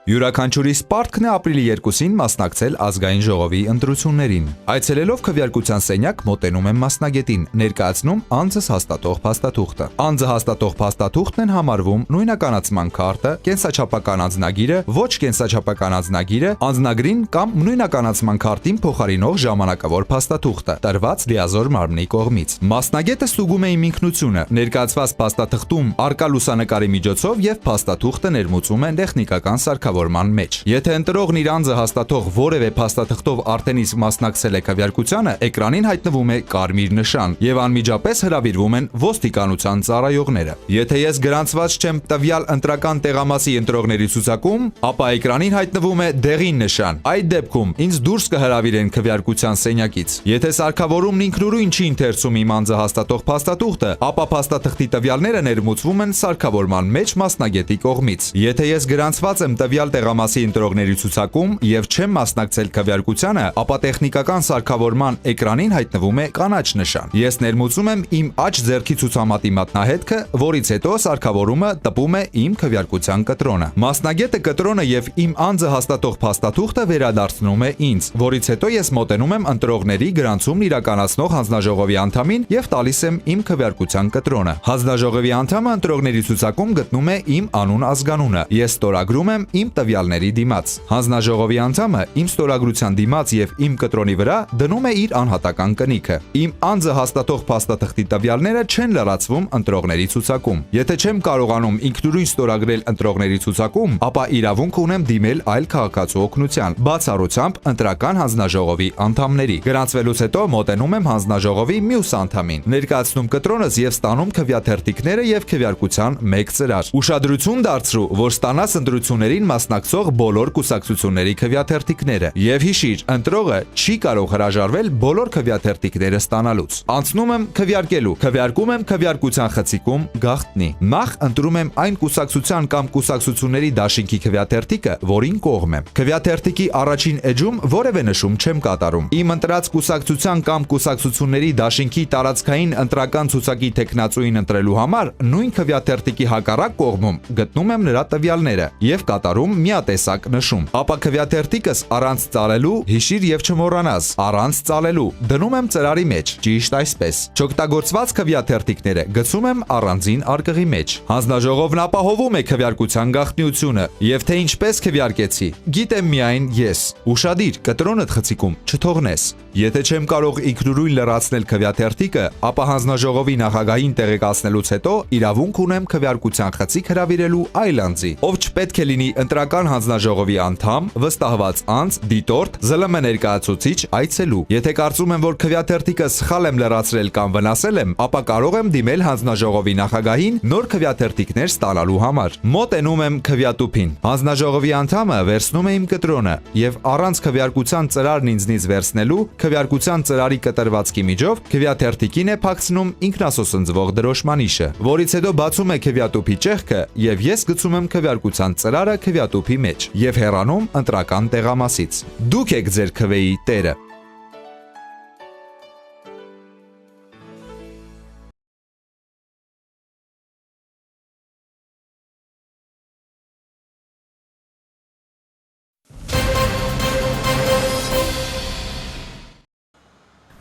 Յուրաքանչյուրի սպարտքն է ապրիլի 2-ին մասնակցել ազգային ժողովի ընտրություններին։ Այցելելով քվեարկության սենյակ մոտենում եմ մասնագետին, ներկայացնում անձս հաստատող փաստաթուղթը։ Անձը հաստատող փաստաթուղթն են համարվում նույնականացման քարտը, կենսաչափական անձնագիրը, ոչ կենսաչափական անձնագիրը, անձնագրին կամ նույնականացման քարտին փոխարինող ժամանակավոր փաստաթուղթը, տրված լիազոր մարմնի կողմից։ Մասնագետը ստուգում է իմ ինքնությունը, ներկայացված փաստաթղթում արկա լուսանկարի միջոցով եւ փաստաթուղթը ներմուծում են տեխնիկական սարքավորման մեջ։ Եթե ընտրողն իր անձը հաստատող որևէ փաստաթղթով արդեն իսկ մասնակցել է քվեարկությանը, էկրանին հայտնվում է կարմիր նշան եւ անմիջապես հրավիրվում են ոստիկանության ծառայողները։ Եթե ես գրանցված չեմ տվյալ ընտրական տեղամասի ընտրողների ցուցակում, ապա էկրանին հայտնվում է դեղին նշան։ Այդ դեպքում ինձ դուրս կհրավիրեն քվեարկության սենյակից։ Եթե սարքավորումն ինքնուրույն չի ընթերցում իմ անձը հաստատող փաստաթուղթը, ապա փաստաթղթի տվյալները ներմուծվում են սարքավորման մեջ մասնագետի կողմից։ Եթե ես գրանցված եմ տվյալ տեղամասի ընտրողների ցուցակում եւ չեմ մասնակցել քվեարկությանը, ապա տեխնիկական սարքավորման էկրանին հայտնվում է կանաչ նշան։ Ես ներմուծում եմ իմ աջ ձեռքի ցուցամատի մատնահետքը, որից հետո սարքավորումը տպում է իմ քվեարկության կտրոնը։ Մասնագետը կտրոնը եւ իմ անձը հաստատող փաստաթուղթը վերադարձնում է ինձ, որից հետո ես մոտենում եմ ընտրողների գրանցումն իրականացնող հանձնաժողովի անդամին եւ տալիս եմ իմ քվեարկության կտրոնը։ Հանձնաժողովի անդամը ընտրողների ցուցակում գտնում է իմ անուն-ազգանունը։ Ես ստորագրում եմ իմ տվյալների դիմաց։ Հանձնաժողովի անդամը իմ ստորագրության դիմաց եւ իմ կտրոնի վրա դնում է իր անհատական կնիքը։ Իմ անձը հաստատող փաստաթղթի տվյալները չեն լրացվում ընտրողների ցուցակում։ Եթե չեմ կարողանում ինքնուրույն ստորագրել ընտրողների ցուցակում, ապա իրավունք ունեմ դիմել այլ քաղաքացու օգնության, բացառությամբ ընտրական հանձնաժողովի անդամների։ Գրանցվելուց հետո մոտենում եմ հանձնաժողովի մյուս անդամին, ներկայացնում կտրոնս եւ ստանում քվեաթերթիկները եւ քվեարկության մեկ ծրար։ Ուշադրություն դարձրու, որ ստանաս ընտրություններին մասնակցող բոլոր կուսակցությունների քվեաթերթիկները։ Եվ հիշիր, ընտրողը չի կարող հրաժարվել բոլոր քվեաթերթիկները ստանալուց։ Անցնում եմ քվեարկելու։ Քվեարկում եմ քվեարկության խցիկում գաղտնի։ Նախ ընտրում եմ այն կուսակցության կամ կուսակցությունների դաշինքի քվեաթերթիկը, որին կողմ եմ։ Քվեաթերթիկի առաջին էջում որևէ նշում չեմ կատարում։ Իմ ընտրած կուսակցության կամ կուսակցությունների դաշինքի տարածքային ընտրական ցուցակի տեխնացուին ընտրելու համար նույն քվեաթերթիկի հակառակ կողմում գտնում եմ նրա տվյալները եւ կատարում միատեսակ նշում։ Ապա քվեաթերթիկս առանց ծալելու, հիշիր եւ չմոռանաս, առանց ծալելու դնում եմ ծրարի մեջ, ճիշտ այսպես։ Չօգտագործված քվեաթերթիկները գցում եմ առանձին արկղի մեջ։ Հանձնաժողովն ապահովում է քվեարկության գաղտնիությունը եւ թե ինչպես քվեարկեցի, գիտեմ միայն ես։ Ուշադիր, կտրոնդ խցիկում չթողնես։ Եթե չեմ կարող ինքնուրույն լրացնել քվեաթերթիկը, ապա հանձնաժողովի նախագահին տեղեկացնելուց հետո իրավունք ունեմ քվեարկության խցիկ հրավիրելու այլ անձի, ով չպետք է լինի ընտրական հանձնաժողովի անդամ, վստահված անձ, դիտորդ, ԶԼՄ ներկայացուցիչ, այցելու։ Եթե կարծում եմ, որ քվեաթերթիկը սխալ եմ լրացրել կամ վնասել եմ, ապա կարող եմ դիմել հանձնաժողովի նախագահին նոր քվեաթերթիկներ ստանալու համար։ Մոտենում եմ քվեատուփին։ Հանձնաժողովի անդամը վերցնում է իմ կտրոնը եւ առանց քվեարկության ծրարն ինձնից վերցնելու, քվեարկության ծրարի կտրվածքի միջով քվեաթերթիկին է փակցնում ինքնասոսնձվող դրոշմանիշը, որից հետո բացում է քվեատուփի ճեղքը եւ ես գցում եմ քվեարկության ծրարը քվեատուփի մեջ եւ հեռանում ընտրական տեղամասից։ Դուք եք ձեր քվեի տերը։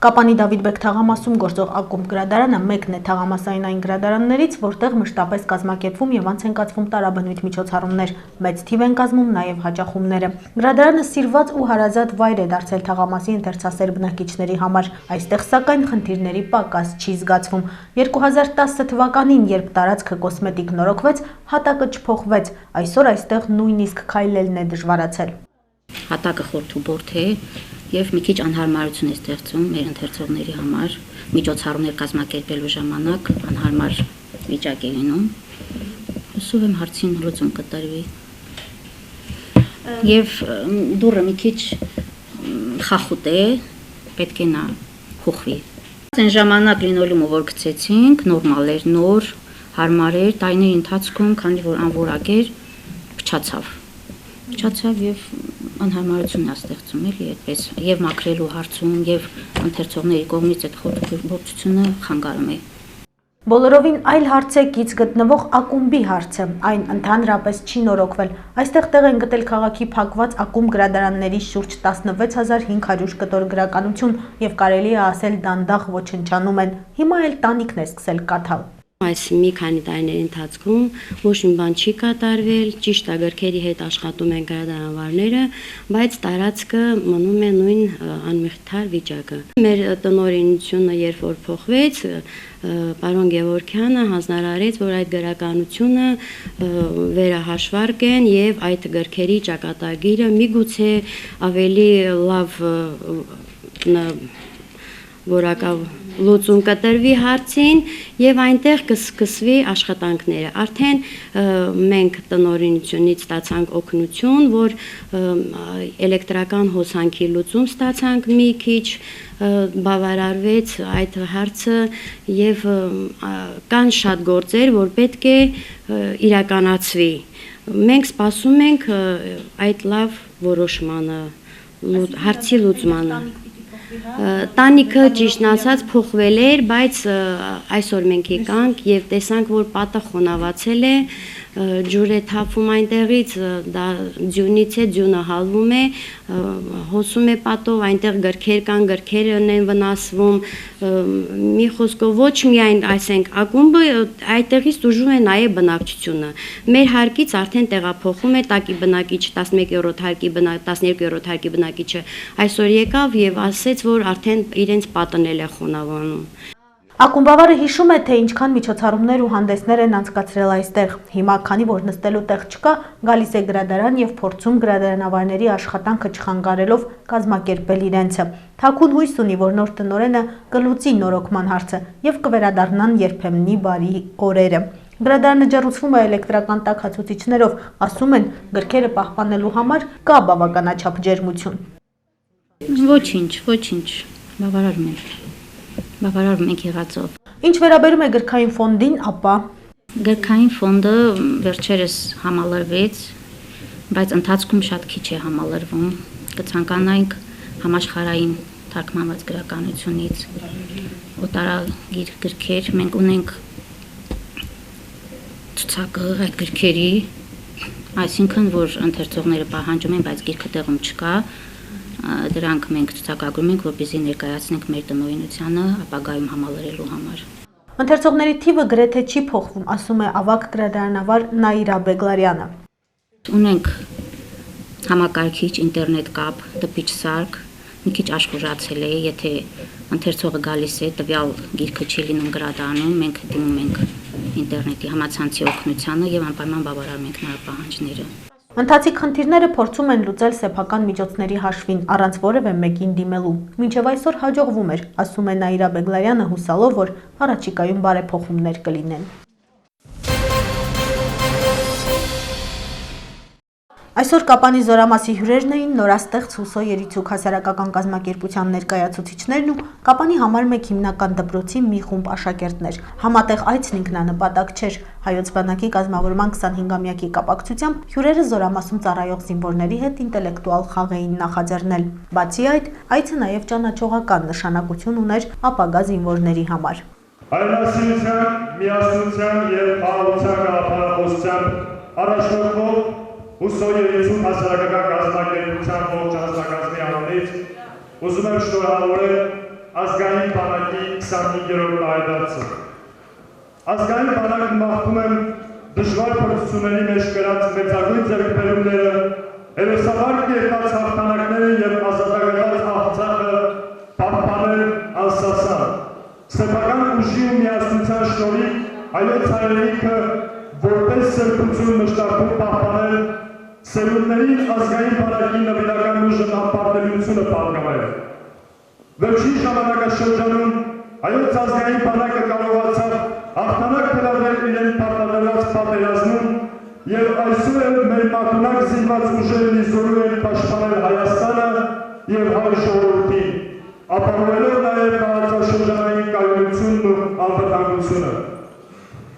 Կապանի Դավիթբեկ թաղամասում գործող ակումբ գրադարանը մեկն է թաղամասային այն գրադարաններից, որտեղ մշտապես կազմակերպվում եւ անց են կացվում տարաբնույթ միջոցառումներ, մեծ թիվ են կազմում նաեւ հաճախումները։ Գրադարանը սիրված ու հարազատ վայր է դարձել թաղամասի ընթերցասեր բնակիչների համար։ Այստեղ սակայն խնդիրների պակաս չի զգացվում։ 2010 թվականին, երբ տարածքը կոսմետիկ նորոգվեց, հատակը չփոխվեց։ Այսօր այստեղ նույնիսկ քայլելն է դժվարացել։ Հատակը խորթուբորդ է եւ մի քիչ անհարմարություն է ստեղծում մեր ընթերցողների համար, միջոցառումներ կազմակերպելու ժամանակ անհարմար վիճակ է լինում։ Հուսով եմ հարցին լուծում կտրվի։ Եվ դուռը մի քիչ խախուտ է, պետք է նա փոխվի։ Այն ժամանակ լինոլյումը որ գցեցինք, նորմալ էր, նոր, հարմար էր, տարիների ընթացքում, քանի որ անորակ էր, փչացավ եւ անհարմարություն է ստեղծում էլի այդպես եւ մաքրելու հարցում եւ ընթերցողների կողմից այդ խորհրդությունը խանգարում է։ Բոլորովին այլ հարց է գիծ գտնվող ակումբի հարցը, այն ընդհանրապես չի նորոգվել։ Այստեղ տեղ են գտել քաղաքի փակված ակումբ գրադարանների շուրջ 16500 կտոր գրականություն եւ կարելի է ասել դանդաղ ոչնչանում են։ Հիմա էլ տանիքն է սկսել կաթալ։ Այս մի քանի տարիների ընթացքում ոչ մի բան չի կատարվել, ճիշտ է գրքերի հետ աշխատում են գրադարանվարները, բայց տարածքը մնում է նույն անմեղթար վիճակը։ Մեր տնօրինությունը երբ որ փոխվեց, պարոն Գևորգյանը հանձնարարեց, որ այդ գրականությունը վերահաշվարկեն եւ այդ գրքերի ճակատագիրը միգուցե ավելի լավ որակավ լուծում կտրվի հարցին եւ այնտեղ կսկսվի աշխատանքները։ Արդեն մենք տնօրինությունից ստացանք օգնություն, որ էլեկտրական հոսանքի լուծում ստացանք մի քիչ, բավարարվեց այդ հարցը եւ կան շատ գործեր, որ պետք է իրականացվի։ Մենք սպասում ենք այդ լավ որոշմանը, հարցի լուծմանը։ Տանիքը ճիշտն ասած փոխվել էր, բայց այսօր մենք եկանք եւ տեսանք, որ պատը խոնավացել է, ջուր է թափվում այնտեղից, դա ձյունից է, ձյունը հալվում է, հոսում է պատով, այնտեղ գրքեր կան, գրքերն են վնասվում, մի խոսքով ոչ միայն այսենք ակումբը, այդտեղից դժում է նաեւ բնակչությունը։ Մեր հարկից արդեն տեղափոխում է տակի բնակիչ 11-րդ հարկի 12-րդ հարկի բնակիչը այսօր եկավ եւ ասեց, որ արդեն իրենց պատն էլ է խոնավանում։ Ակումբավարը հիշում է, թե ինչքան միջոցառումներ ու հանդեսներ են անցկացրել այստեղ։ Հիմա, քանի որ նստելու տեղ չկա, գալիս է գրադարան եւ փորձում գրադարանավարների աշխատանքը չխանգարելով կազմակերպել իրենցը։ Թաքուն հույս ունի, որ նոր տնօրենը կլուծի նորոգման հարցը եւ կվերադառնան երբեմնի բարի օրերը։ Գրադարանը ջեռուցվում է էլեկտրական տաքացուցիչներով, ասում են, գրքերը պահպանելու համար կա բավականաչափ ջերմություն։ Ոչինչ, բավարարում ենք եղածով։ Ինչ վերաբերում է գրքային ֆոնդին, ապա Գրքային ֆոնդը վերջերս համալրվեց, բայց ընթացքում շատ քիչ է համալրվում։ Կցանկանայինք համաշխարհային թարգմանված գրականությունից օտարագիր գրքեր, մենք ունենք ցուցակը այդ գրքերի, այսինքն որ ընթերցողները պահանջում են, բայց գիրքը տեղում չկա, դրանք մենք ցուցակագրում ենք, որպեսզի ներկայացնենք մեր տնօրինությանը ապագայում համալրելու համար։ Ընթերցողների թիվը գրեթե չի փոխվում, ասում է ավագ գրադարանավար Նաիրա Բեգլարյանը։ Ունենք համակարգիչ, ինտերնետ կապ, տպիչ սարք, մի քիչ աշխուժացել է, եթե ընթերցողը գալիս է, տվյալ գիրքը չի լինում գրադարանում, մենք դիմում ենք ինտերնետի համացանցի օգնությանը եւ անպայման բավարարում ենք նրա պահանջները։ Ընթացիկ խնդիրները փորձում են լուծել սեփական միջոցների հաշվին, առանց որևէ մեկին դիմելու։ Մինչև այսօր հաջողվում էր, ասում է Նաիրա Բեգլարյանը հուսալով, որ առաջիկայում բարեփոխումներ կլինեն։ Այսօր Կապանի զորամասի հյուրերն էին նորաստեղծ Հուսո երիցուկ հասարակական կազմակերպության ներկայացուցիչներն ու Կապանի համար 1 հիմնական դպրոցի մի խումբ աշակերտներ։ Համատեղ այցն ինքնանպատակ չէր։ Հայոց բանակի կազմավորման 25-ամյակի կապակցությամբ հյուրերը զորամասում ծառայող զինվորների հետ ինտելեկտուալ խաղ էին նախաձեռնել։ Բացի այդ, այցը նաև ճանաչողական նշանակություն ուներ ապագա զինվորների համար։ Հայրենասիրության, միասնության և խաղաղության գաղափարախոսությամբ առաջնորդվող Հուսո երիցուկ հասարակական կազմակերպության ողջ անձնակազմի անունից ուզում եմ շնորհավորել ազգային բանակի 25-րդ տարեդարձը։ Ազգային բանակը մաղթում եմ դժվար փորձությունների մեջ կրած մեծագույն ձեռքբերումները, հերոսավարք եկած հաղթանակները և ազատագրված Արցախը պահպանել անսասան։ Սեփական ուժի ու միասնության շնորհիվ հայոց հայրենիքը որպես սրբություն մշտապես պահպանել, սերունդներին ազգային բանակի նվիրական ուժն անպարտելիությունը պատկանել։ Վերջին ժամանակաշրջանում հայոց ազգային բանակը կարողացավ հաղթանակ թելադրել իրեն պարտադրված պատերազմում և այսօր մեր մարտունակ զինված ուժերն իզորու են պաշտպանել Հայաստանը և հայ ժողովրդին, ապահովելով նաև տարածաշրջանային կայունությունն ու անվտանգությունը։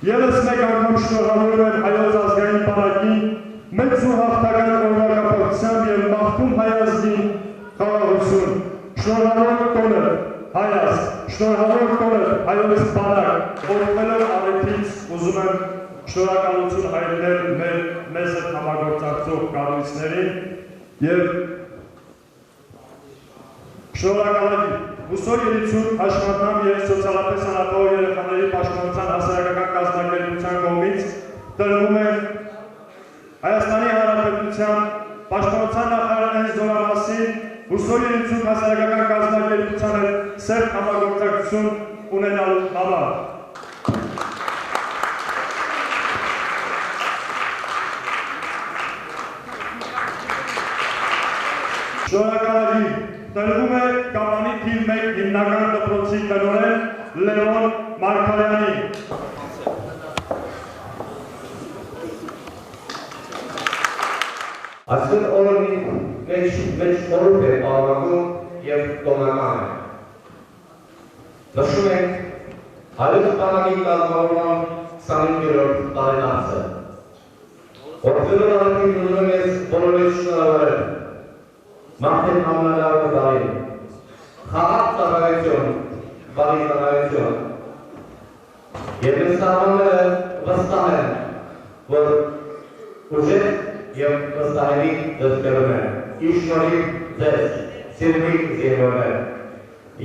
ԵՒս մեկ անգամ շնորհավորում եմ հայոց ազգային բանակին մեծ ու հաղթական օրվա կապակցությամբ և մաղթում Հայ ազգին խաղաղություն։ Շնորհավոր տոնը, Հայ ազգ, Շնորհավոր կորը հայոց բանակ, օրվելով առիթից ուզում եմ շնորհակալություն հայտնել մեզ հետ համագործակցող կառույցներին եւ շնորհակալություն Ուսորելիություն աշխատանք եւ սոցիալապես անապահով երեխաների պաշտպանության հասարակական կազմակերպության կողմից տրվում է Հայաստանի Հանրապետության պաշտպանության նախարարության զորամասին Ուսորելիություն հասարակական կազմակերպության հետ սերտ համագործակցություն ունենալու համար Շնորհակալություն տրվում է Կապանի թիվ 1 հիմնական դպրոցի տնօրեն Լևոն Մարգարյանին։ Այսօր օրը մեծ օրոք է պարունակում և տոնական է։ Նշում ենք հայոց բանակի կազմավորման 25-րդ տարեդարձը։ Որդվելով առիթին ուզում եմ ես բոլորից շնորհավորել Մարտին ամենալավը տարին, խաղաղ ծառայություն, բարի ծառայություն, և մեզ սահմանները վստահ են, որ ուժեղ և վստահելի դժգրում են, իր շնորհիվ ձեզ, սիրելի զինվորներ,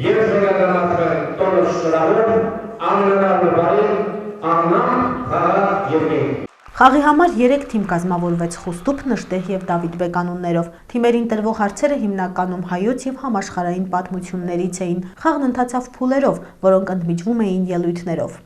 և շնորհակալություն տոնը շնորհավոր, ամենալավը բարին, աննամ խաղաղ երկին։ Խաղի համար 3 թիմ կազմավորվեց Խուստուփ, Նժդեհ եւ Դավիթբեկ անուններով։ Թիմերին տրվող հարցերը հիմնականում հայոց եւ համաշխարհային պատմություններից էին։ Խաղն ընթացավ փուլերով, որոնք ընդմիջվում էին ելույթներով։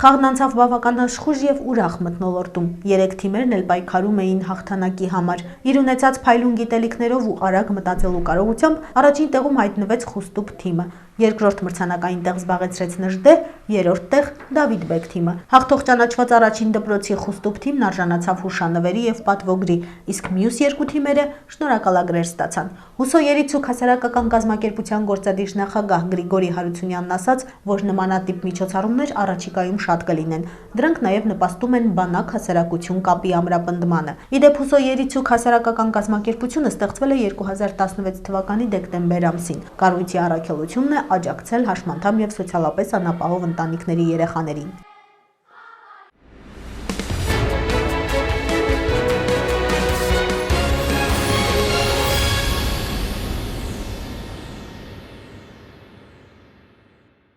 Խաղն անցավ բավական աշխույժ եւ ուրախ մթնոլորտում։ 3 թիմերն էլ պայքարում էին հաղթանակի համար։ Իր ունեցած փայլուն գիտելիքներով ու արագ մտածելու կարողությամբ առաջին տեղում հայտնվեց Խուստուփ թիմը։ Երկրորդ մրցանակային տեղ զբաղեցրեց Նժդեհ, երրորդ տեղ Դավիթբեկ թիմը։ Հաղթող ճանաչված առաջին դպրոցի Խուստուփ թիմն արժանացավ հուշանվերի եւ պատվոգրի, իսկ մյուս 2 թիմերը շնորհակալագրեր ստացան։ Հուսոյերիցուք հասարակական կազմակերպության գործադիր նախագահ Գրիգորի Հարությունյանն ասաց, որ նմանատիպ միջոցառումներ առաջիկայում շատ կլինեն։ Դրանք նաև նպաստում են բանակ հասարակություն կապի ամրապնդմանը։ Իդեպ Հուսոյերիցուք հասարակական կազմակերպությունը ստեղծվել է 2016 թվականի դեկտեմբեր ամսին։ Կառույցի առաքելությունն է աջակցել հաշմանդամ եւ սոցիալապես անապահով ընտանիքների երեխաներին։